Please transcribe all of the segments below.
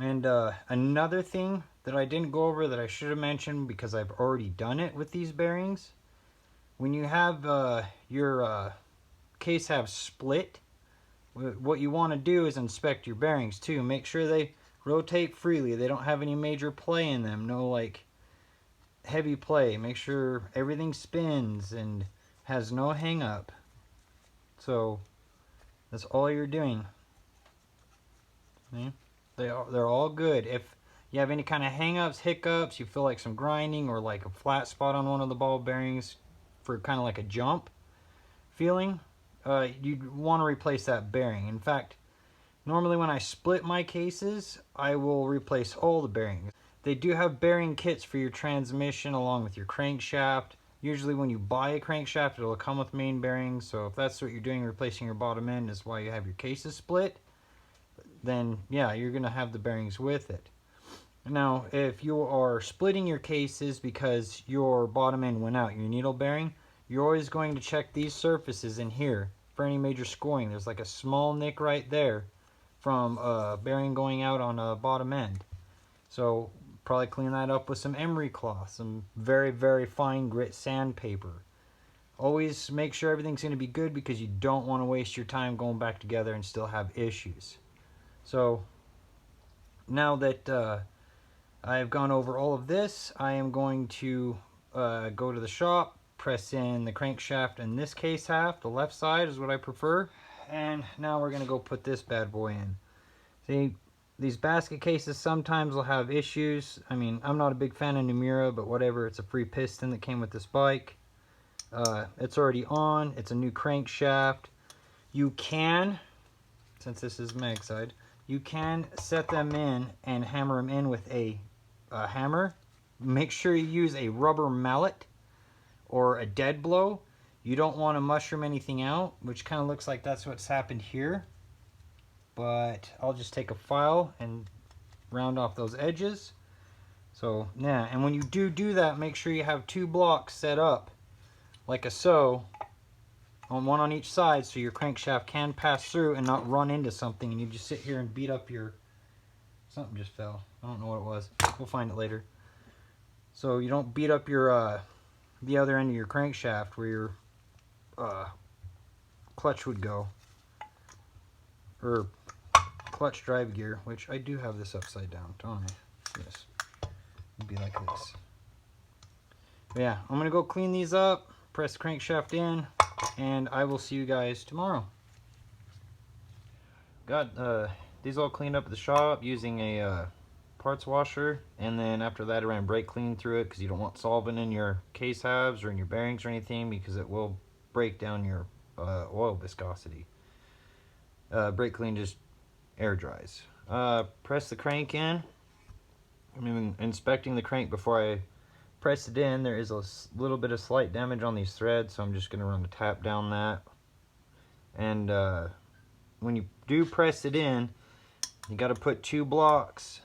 And another thing that I didn't go over that I should have mentioned because I've already done it with these bearings, when you have your case have split, what you want to do is inspect your bearings too. Make sure they rotate freely. They don't have any major play in them. No like heavy play. Make sure everything spins and has no hang up. So that's all you're doing. See? They're all good. If you have any kind of hang-ups, hiccups, you feel like some grinding or like a flat spot on one of the ball bearings for kind of like a jump feeling, you'd want to replace that bearing. In fact, normally when I split my cases, I will replace all the bearings. They do have bearing kits for your transmission along with your crankshaft. Usually when you buy a crankshaft, it'll come with main bearings. So if that's what you're doing, replacing your bottom end is why you have your cases split, then yeah, you're going to have the bearings with it. Now, if you are splitting your cases because your bottom end went out, your needle bearing, you're always going to check these surfaces in here for any major scoring. There's like a small nick right there from a bearing going out on a bottom end. So probably clean that up with some emery cloth, some very, very fine grit sandpaper. Always make sure everything's going to be good because you don't want to waste your time going back together and still have issues. So now that I've gone over all of this, I am going to go to the shop, press in the crankshaft and this case half. The left side is what I prefer. And now we're going to go put this bad boy in. See, these basket cases sometimes will have issues. I mean, I'm not a big fan of Nomura, but whatever. It's a free piston that came with this bike. It's already on. It's a new crankshaft. You can, since this is mag side, you can set them in and hammer them in with a hammer. Make sure you use a rubber mallet or a dead blow. You don't want to mushroom anything out, which kind of looks like that's what's happened here. But I'll just take a file and round off those edges. So yeah, and when you do that, make sure you have two blocks set up like a so, on one on each side, so your crankshaft can pass through and not run into something and you just sit here and beat up your, something just fell. I don't know what it was. We'll find it later. So you don't beat up your the other end of your crankshaft where your clutch would go, or clutch drive gear, which I do have this upside down, don't I? Yes, it'd be like this. But yeah, I'm gonna go clean these up, press the crankshaft in, and I will see you guys tomorrow. Got these all cleaned up at the shop using a parts washer, and then after that I ran brake clean through it because you don't want solvent in your case halves or in your bearings or anything because it will break down your oil viscosity. Brake clean just air dries. Press the crank in. I'm inspecting the crank before I press it in. There is a little bit of slight damage on these threads, so I'm just going to run the tap down that. And when you do press it in, you got to put two blocks,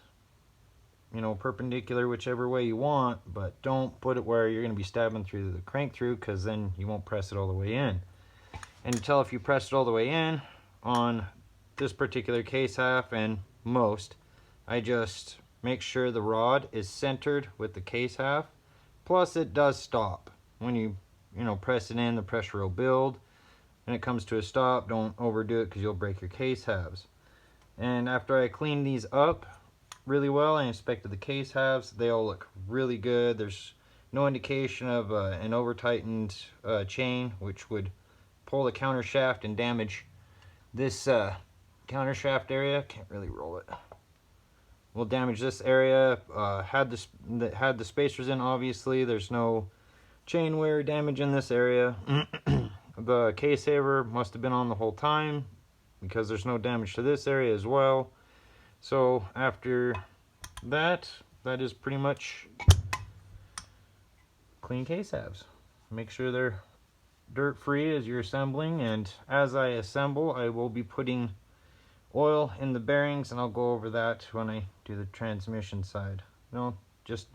you know, perpendicular whichever way you want, but don't put it where you're going to be stabbing through the crank through, because then you won't press it all the way in. And to tell if you press it all the way in on this particular case half and most, I just make sure the rod is centered with the case half. Plus it does stop. When you press it in, the pressure will build. When it comes to a stop, don't overdo it because you'll break your case halves. And after I clean these up really well, I inspected the case halves. They all look really good. There's no indication of an over tightened chain, which would pull the counter shaft and damage this counter shaft area. Can't really roll it. Will damage this area. Had the spacers in, obviously. There's no chain wear damage in this area. The case saver must have been on the whole time because there's no damage to this area as well. So after that, that is pretty much clean case halves. Make sure they're dirt free as you're assembling, and as I assemble I will be putting oil in the bearings, and I'll go over that when I do the transmission side. Just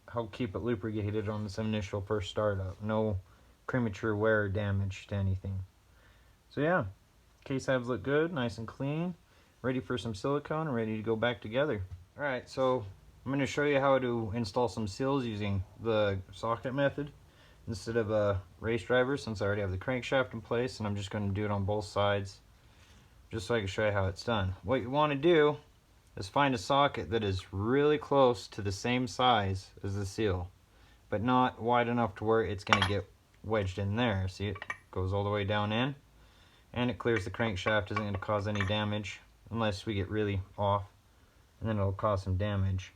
how keep it lubricated on this initial first startup. No premature wear or damage to anything. So yeah, case halves look good, nice and clean. ready for some silicone and ready to go back together. Alright, so I'm going to show you how to install some seals using the socket method instead of a race driver, since I already have the crankshaft in place, and I'm just going to do it on both sides just so I can show you how it's done. What you want to do is find a socket that is really close to the same size as the seal, but not wide enough to where it's going to get wedged in there. See, it goes all the way down in, and it clears the crankshaft. Isn't going to cause any damage unless we get really off, and then it'll cause some damage.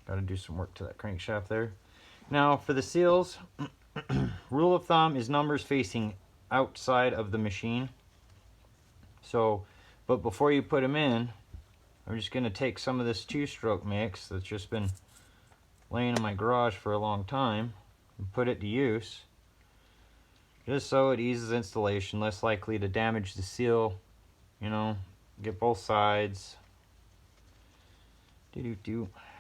Got to do some work to that crankshaft there. Now for the seals, rule of thumb is numbers facing outside of the machine. So, but before you put them in, I'm just going to take some of this 2-stroke mix that's just been laying in my garage for a long time and put it to use, just so it eases installation, less likely to damage the seal, you know, get both sides. And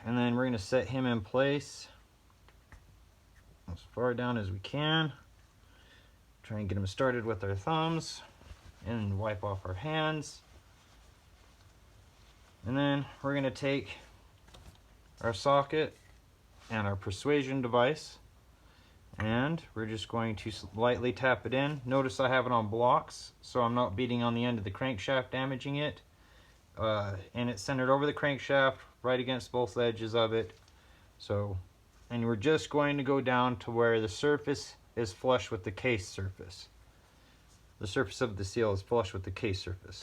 then we're going to set him in place as far down as we can. Try and get him started with our thumbs and wipe off our hands. And then we're going to take our socket and our persuasion device, and we're just going to lightly tap it in. Notice I have it on blocks, so I'm not beating on the end of the crankshaft, damaging it. And it's centered over the crankshaft, right against both edges of it. So, and we're just going to go down to where the surface is flush with the case surface. The surface of the seal is flush with the case surface.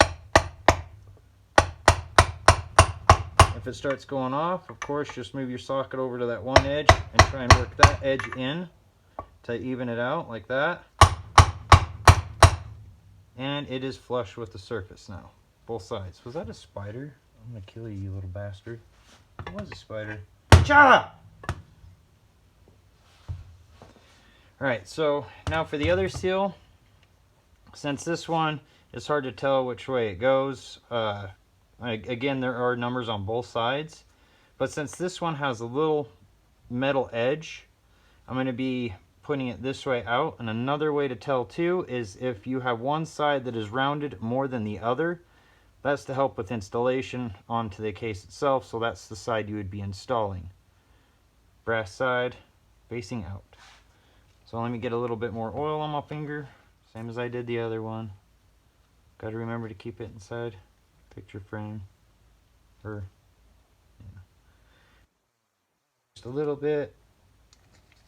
If it starts going off, of course, just move your socket over to that one edge and try and work that edge in to even it out like that. And it is flush with the surface now, both sides. Was that a spider? I'm gonna kill you, you little bastard. It was a spider. Cha! Alright, so now for the other seal, since this one is hard to tell which way it goes, again, there are numbers on both sides, but since this one has a little metal edge, I'm going to be putting it this way out. And another way to tell too is if you have one side that is rounded more than the other, that's to help with installation onto the case itself, so that's the side you would be installing. Brass side facing out. So let me get a little bit more oil on my finger, same as I did the other one. Got to remember to keep it inside picture frame, or yeah. Just a little bit.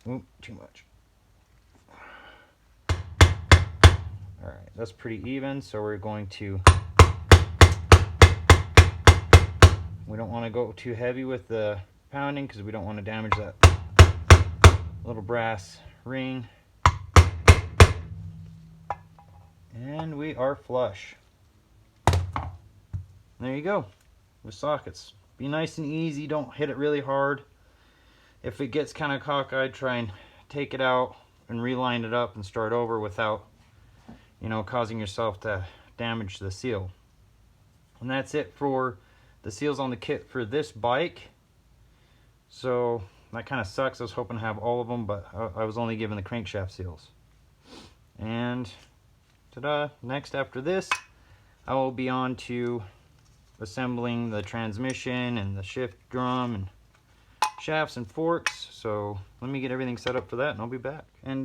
Oop, too much. Alright, that's pretty even, so we're going to, we don't want to go too heavy with the pounding because we don't want to damage that little brass ring. And we are flush. There you go, with sockets. Be nice and easy, don't hit it really hard. If it gets kind of cockeyed, try and take it out and reline it up and start over without, you know, causing yourself to damage the seal. And that's it for the seals on the kit for this bike. So that kind of sucks. I was hoping to have all of them, but I was only given the crankshaft seals. And ta-da! Next, after this, I will be on to assembling the transmission and the shift drum and shafts and forks. So let me get everything set up for that and I'll be back. And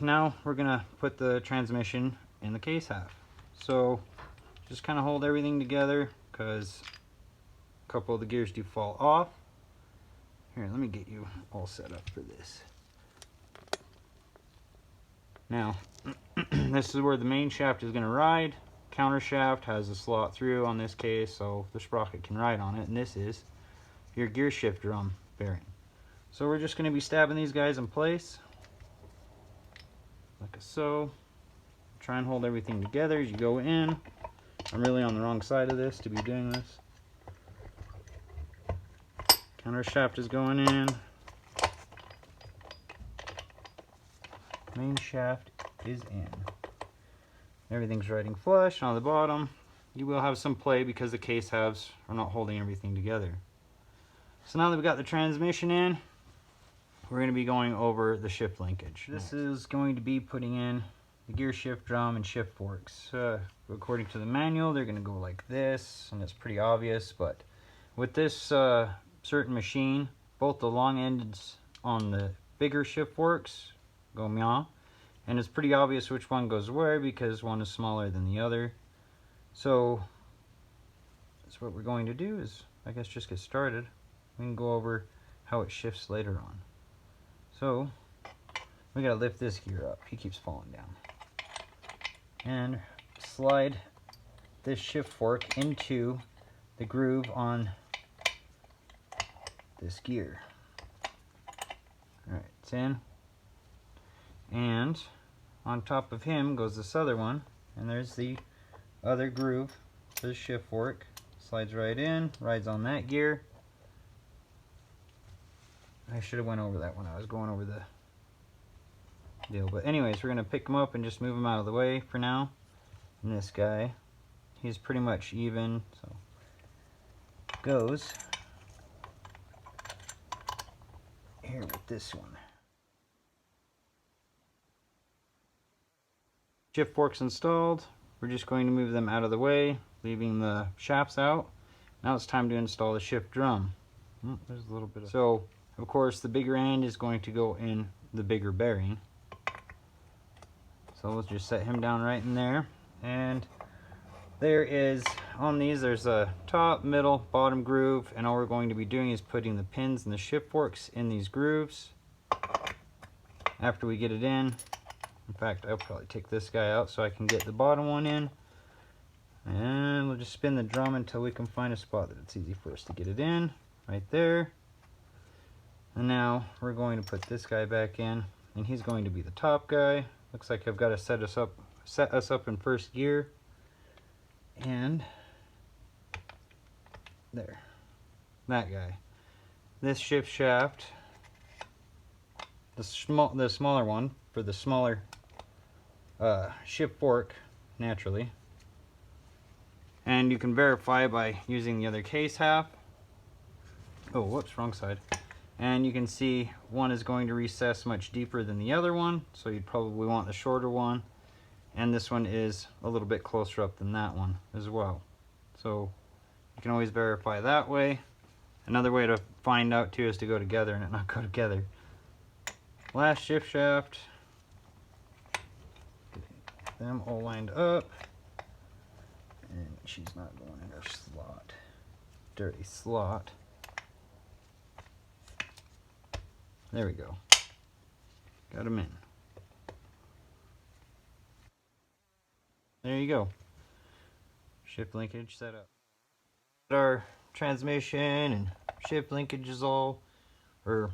now we're gonna put the transmission in the case half. So just kind of hold everything together because a couple of the gears do fall off. Here, let me get you all set up for this. Now this is where the main shaft is going to ride. Counter shaft has a slot through on this case, so the sprocket can ride on it, and this is your gear shift drum bearing. So we're just going to be stabbing these guys in place like so. Try and hold everything together as you go in. I'm really on the wrong side of this to be doing this. Counter shaft is going in. Main shaft is in. Everything's riding flush on the bottom. You will have some play because the case halves are not holding everything together. So now that we've got the transmission in, we're going to be going over the shift linkage. This is going to be putting in the gear shift drum and shift forks. According to the manual, they're going to go like this, and it's pretty obvious, but with this certain machine, both the long ends on the bigger shift forks go meow, and it's pretty obvious which one goes where because one is smaller than the other. So that's what we're going to do is, I guess, just get started. We can go over how it shifts later on. So we gotta lift this gear up. He keeps falling down. And slide this shift fork into the groove on this gear. Alright, it's in. And on top of him goes this other one. And there's the other groove for the shift fork. Slides right in, rides on that gear. I should have went over that when I was going over the deal. But anyways, we're going to pick them up and just move them out of the way for now. And this guy, he's pretty much even, so goes here with this one. Shift forks installed. We're just going to move them out of the way, leaving the shafts out. Now it's time to install the shift drum. There's a little bit of... So, of course, the bigger end is going to go in the bigger bearing. So let's just set him down right in there. And there is, on these, there's a top, middle, bottom groove. And all we're going to be doing is putting the pins and the shift forks in these grooves. After we get it in fact, I'll probably take this guy out so I can get the bottom one in. And we'll just spin the drum until we can find a spot that it's easy for us to get it in. Right there. And now we're going to put this guy back in. And he's going to be the top guy. Looks like I've got to set us up in first gear. And there. That guy. This shift shaft, the smaller one for the smaller shift fork, naturally. And you can verify by using the other case half. Oh, whoops, wrong side. And you can see one is going to recess much deeper than the other one, so you'd probably want the shorter one. And this one is a little bit closer up than that one as well. So you can always verify that way. Another way to find out too is to go together and it not go together. Last shift shaft. Get them all lined up. And she's not going in her slot. Dirty slot. There we go. Got them in. There you go. Shift linkage set up. Our transmission and shift linkage is all, or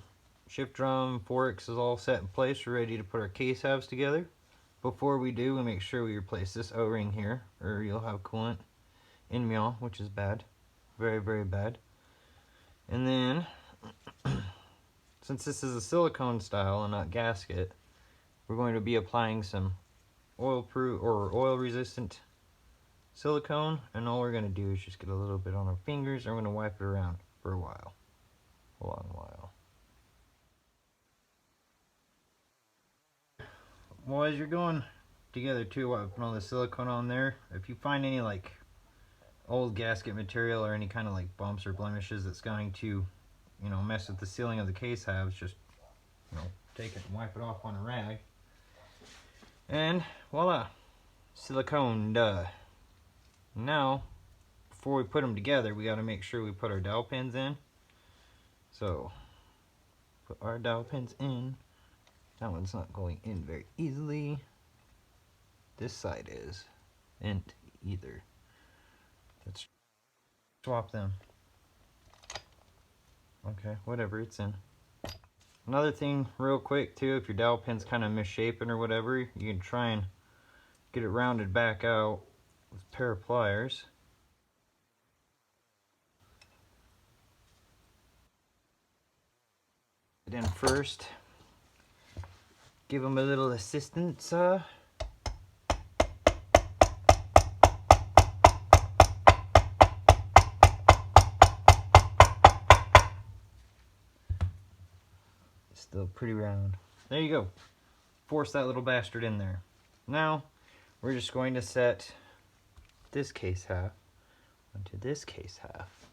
shift drum, forks is all set in place. We're ready to put our case halves together. Before we do, we make sure we replace this O-ring here, or you'll have coolant in meal, which is bad. Very, very bad. And then, since this is a silicone style and not gasket, we're going to be applying some oil-proof or oil-resistant silicone, and all we're going to do is just get a little bit on our fingers, and we're going to wipe it around for a while. A long while. Well, as you're going together too, while putting all the silicone on there, if you find any like old gasket material or any kind of like bumps or blemishes that's going to, you know, mess with the sealing of the case halves, just, you know, take it and wipe it off on a rag. And voila, silicone. Now, before we put them together, we got to make sure we put our dowel pins in. So, put our dowel pins in. That one's not going in very easily. This side is. And either. Let's swap them. Okay, whatever, it's in. Another thing real quick too, if your dowel pin's kind of misshapen or whatever, you can try and get it rounded back out with a pair of pliers. Get in first. Give them a little assistance. Still pretty round. There you go. Force that little bastard in there. Now we're just going to set this case half onto this case half.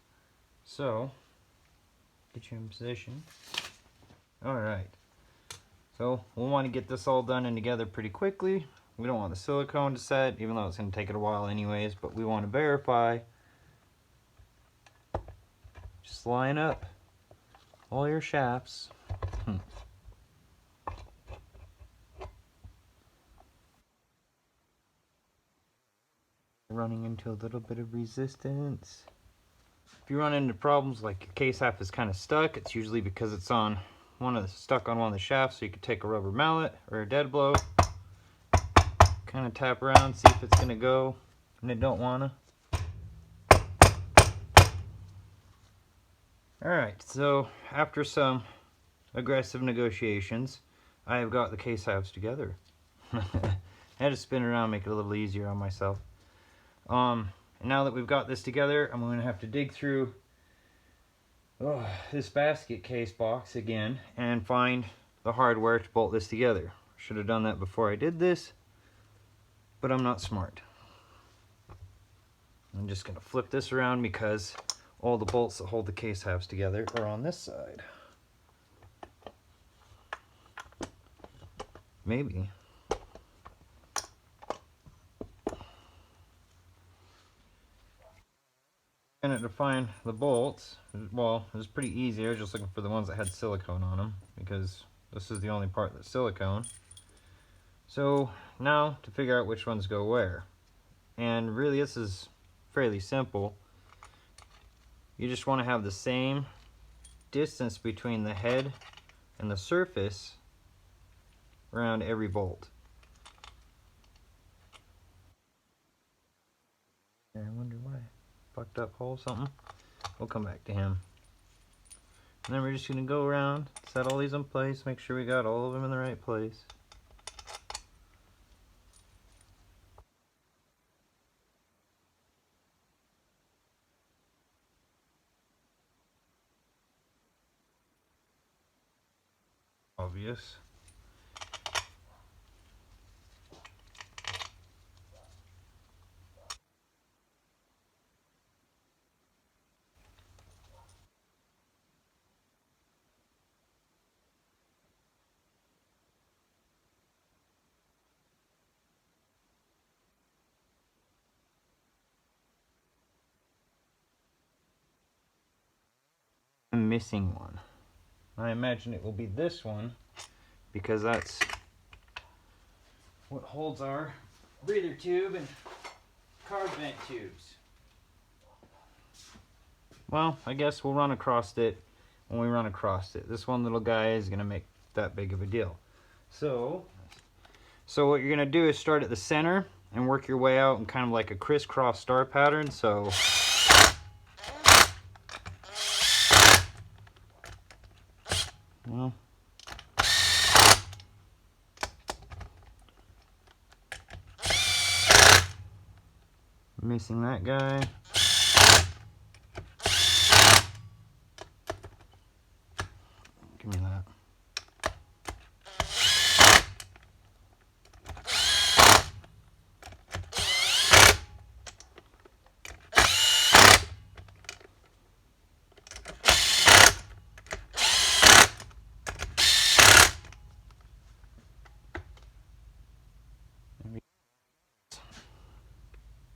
So get you in position. Alright, so we'll want to get this all done and together pretty quickly. We don't want the silicone to set, even though it's going to take it a while anyways, but we want to verify. Just line up all your shafts. Running into a little bit of resistance. If you run into problems like your case half is kind of stuck, it's usually because it's on stuck on one of the shafts. So you could take a rubber mallet or a dead blow, kind of tap around, see if it's gonna go, and it don't wanna. Alright, so after some aggressive negotiations, I have got the case halves together. I had to spin it around, make it a little easier on myself. And now that we've got this together, I'm going to have to dig through this basket case box again and find the hardware to bolt this together. Should have done that before I did this, but I'm not smart. I'm just going to flip this around because all the bolts that hold the case halves together are on this side. Maybe. To find the bolts, well, it was pretty easy. I was just looking for the ones that had silicone on them because this is the only part that's silicone. So now to figure out which ones go where, and really this is fairly simple. You just want to have the same distance between the head and the surface around every bolt. I wonder why. Fucked up hole, something. We'll come back to him. And then we're just going to go around, set all these in place, make sure we got all of them in the right place. Obvious. I'm missing one. I imagine it will be this one because that's what holds our breather tube and carb vent tubes. Well, I guess we'll run across it when we run across it. This one little guy is going to make that big of a deal. So what you're going to do is start at the center and work your way out in kind of like a crisscross star pattern. So well, missing that guy. Give me that.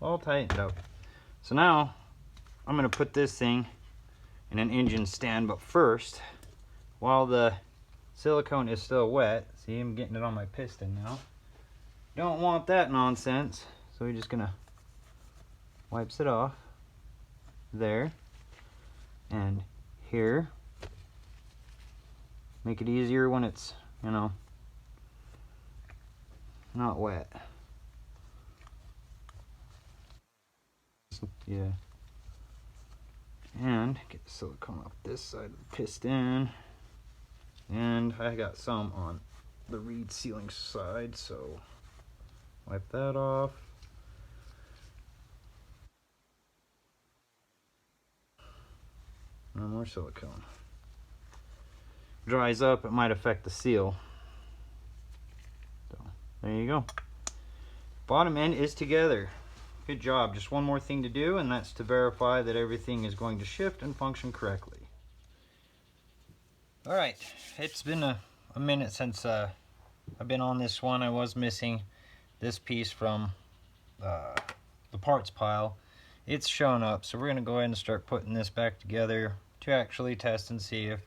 All tightened up. So now I'm going to put this thing in an engine stand, but first, while the silicone is still wet, see, I'm getting it on my piston now. Don't want that nonsense, so we're just going to wipes it off there and here. Make it easier when it's, you know, not wet. Yeah. And get the silicone off this side of the piston. And I got some on the reed sealing side, so wipe that off. No more silicone. Dries up, it might affect the seal. So there you go. Bottom end is together. Good job. Just one more thing to do, and that's to verify that everything is going to shift and function correctly. Alright, it's been a minute since I've been on this one. I was missing this piece from the parts pile. It's shown up, so we're going to go ahead and start putting this back together to actually test and see if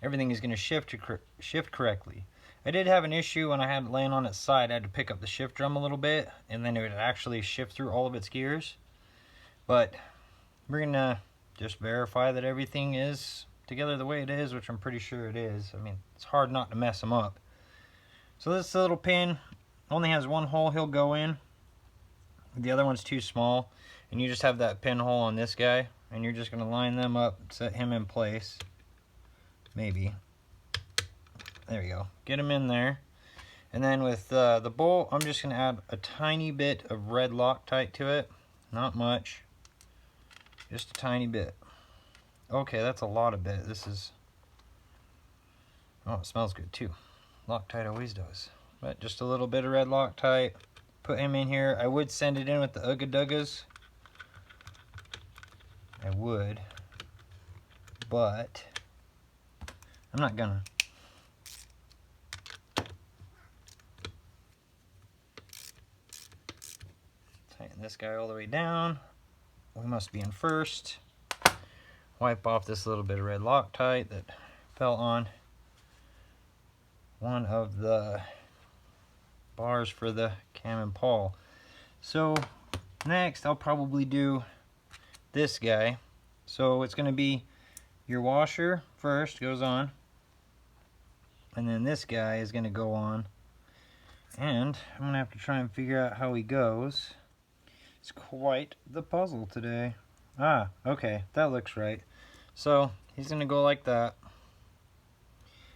everything is going to shift correctly. I did have an issue when I had it laying on its side. I had to pick up the shift drum a little bit, and then it would actually shift through all of its gears. But we're going to just verify that everything is together the way it is, which I'm pretty sure it is. I mean, it's hard not to mess them up. So this little pin only has one hole he'll go in. The other one's too small, and you just have that pinhole on this guy, and you're just going to line them up, set him in place. Maybe. There we go. Get him in there. And then with the bolt, I'm just going to add a tiny bit of red Loctite to it. Not much. Just a tiny bit. Okay, that's a lot of bit. This is... oh, it smells good too. Loctite always does. But just a little bit of red Loctite. Put him in here. I would send it in with the Ugga Duggas. I would. But I'm not gonna. Tighten this guy all the way down. We must be in first. Wipe off this little bit of red Loctite that fell on one of the bars for the cam and pawl. So next I'll probably do this guy. So it's going to be your washer first, goes on, and then this guy is going to go on, and I'm going to have to try and figure out how he goes. It's quite the puzzle today. Ah, okay, that looks right. So he's going to go like that.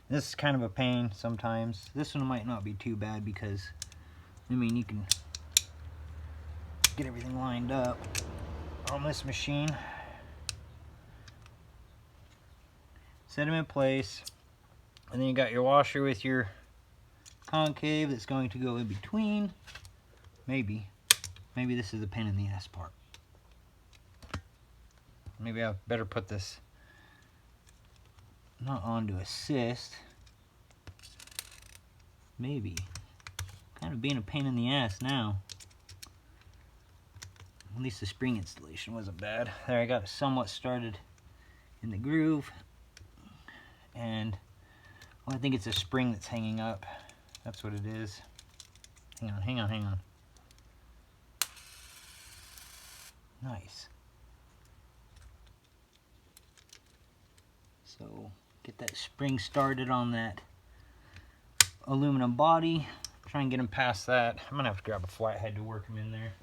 This is kind of a pain sometimes. This one might not be too bad because, I mean, you can get everything lined up on this machine. Set them in place, and then you got your washer with your concave that's going to go in between. Maybe this is a pain in the ass part. Maybe I better put this not on to assist. Maybe. Kind of being a pain in the ass now. At least the spring installation wasn't bad. There, I got it somewhat started in the groove. And well, I think it's a spring that's hanging up. That's what it is. Hang on. Nice. So get that spring started on that aluminum body. Try and get him past that. I'm gonna have to grab a flathead to work him in there.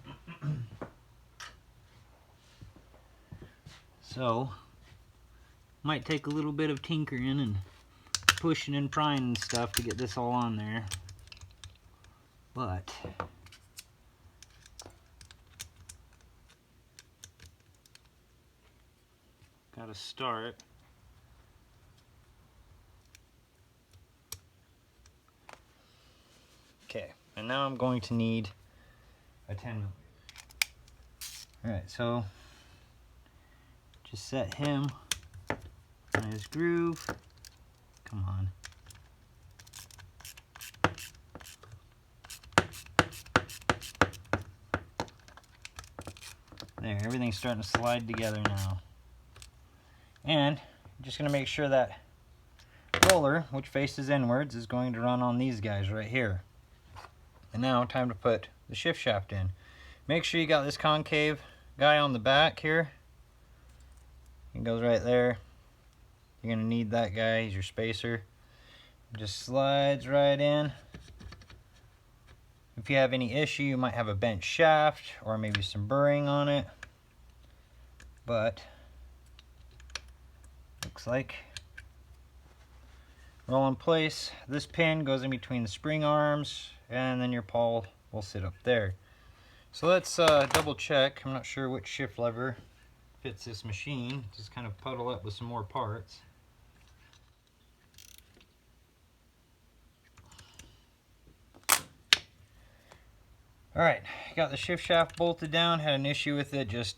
So might take a little bit of tinkering and pushing and prying and stuff to get this all on there, but gotta start. Okay, and now I'm going to need a 10mm. Alright, so just set him on his groove. Come on. There, everything's starting to slide together now. And I'm just going to make sure that roller, which faces inwards, is going to run on these guys right here. And now time to put the shift shaft in. Make sure you got this concave guy on the back here. He goes right there. You're going to need that guy. He's your spacer. It just slides right in. If you have any issue, you might have a bent shaft or maybe some burring on it. But looks like we're all in place. This pin goes in between the spring arms, and then your pawl will sit up there. So let's double check. I'm not sure which shift lever fits this machine. Just kind of puddle up with some more parts. Alright, got the shift shaft bolted down. Had an issue with it just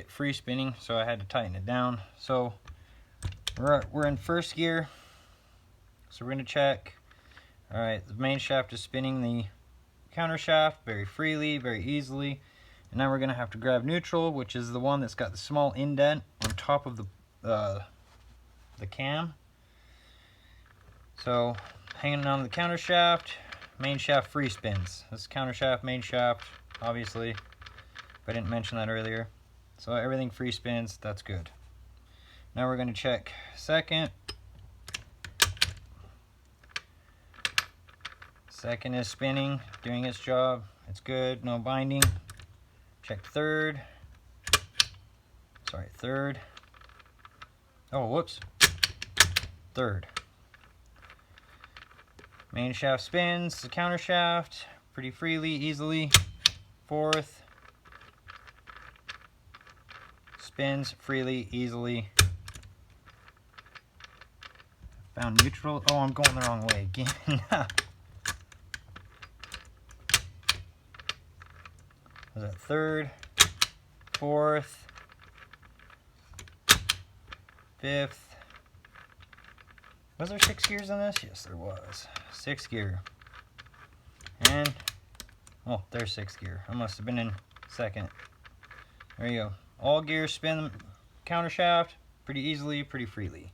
free spinning, so I had to tighten it down. So we're in first gear, so we're going to check. Alright, the main shaft is spinning the counter shaft very freely, very easily. And now we're going to have to grab neutral, which is the one that's got the small indent on top of the cam. So hanging on the counter shaft, main shaft free spins. This is counter shaft, main shaft, obviously, but I didn't mention that earlier. So everything free spins, that's good. Now we're going to check second. Second is spinning, doing its job. It's good, no binding. Check third. Sorry, third. Oh, whoops. Third. Main shaft spins, the counter shaft, pretty freely, easily. Fourth. Spins freely, easily. Found neutral. Oh, I'm going the wrong way again. Was that third, fourth, fifth? Was there 6 gears on this? Yes, there was. 6 gear. And, oh, there's 6 gear. I must have been in second. There you go. All gears spin the counter shaft pretty easily, pretty freely.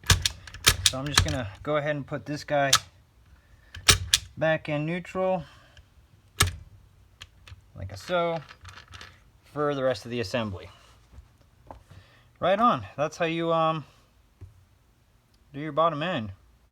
So I'm just going to go ahead and put this guy back in neutral, like so, for the rest of the assembly. Right on. That's how you do your bottom end.